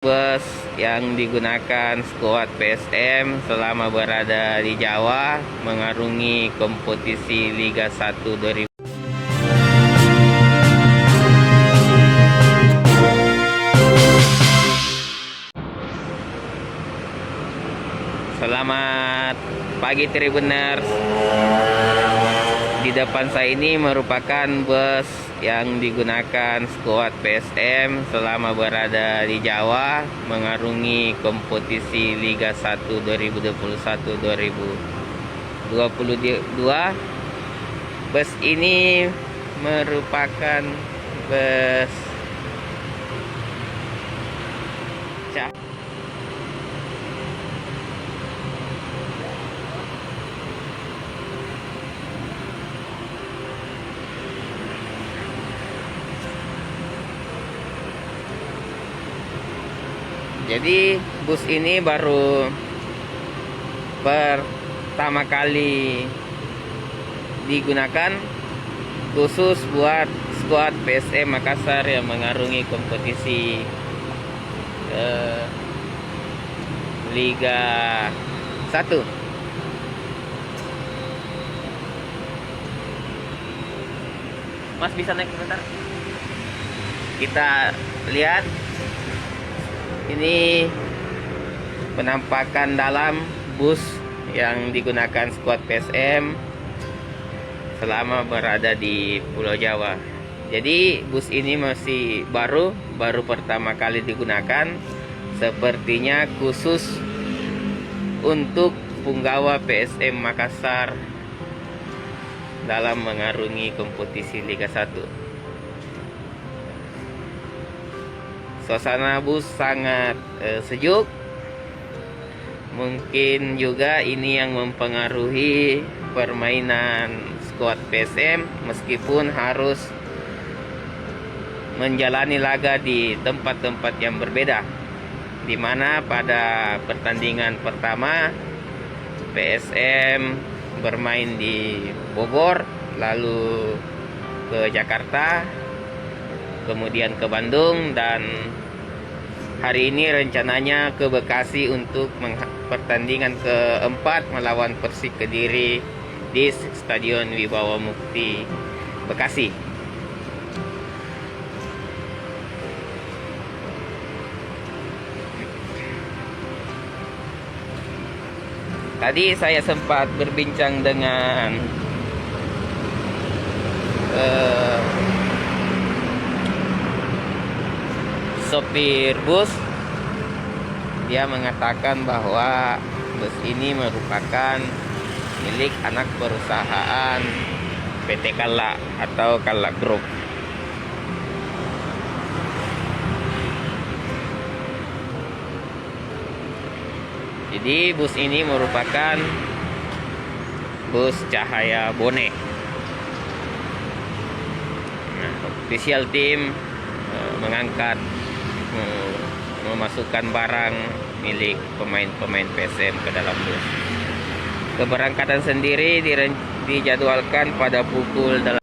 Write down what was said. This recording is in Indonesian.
Bus yang digunakan skuad PSM selama berada di Jawa mengarungi kompetisi Liga 1 2000. Selamat pagi Tribuners. Di depan saya ini merupakan bus yang digunakan skuad PSM selama berada di Jawa mengarungi kompetisi Liga 1 2021-2022. Bus ini merupakan bus Jadi bus ini baru pertama kali digunakan khusus buat skuad PSM Makassar yang mengarungi kompetisi Liga 1. Mas bisa naik sebentar? Kita lihat. Ini penampakan dalam bus yang digunakan skuad PSM selama berada di Pulau Jawa. Jadi bus ini masih baru pertama kali digunakan. Sepertinya khusus untuk punggawa PSM Makassar dalam mengarungi kompetisi Liga 1. Suasana bus sangat sejuk. Mungkin juga ini yang mempengaruhi permainan skuad PSM meskipun harus menjalani laga di tempat-tempat yang berbeda, di mana pada pertandingan pertama PSM bermain di Bogor, lalu ke Jakarta, kemudian ke Bandung, dan hari ini rencananya ke Bekasi untuk pertandingan keempat melawan Persik Kediri di Stadion Wibawa Mukti Bekasi. Tadi saya sempat berbincang dengan sopir bus. Dia mengatakan bahwa bus ini merupakan milik anak perusahaan PT Kala atau Kala Group. Jadi bus ini merupakan bus Cahaya Bone. Nah, official team mengangkat memasukkan barang milik pemain-pemain PSM ke dalam bus. Keberangkatan sendiri dijadwalkan pada pukul 8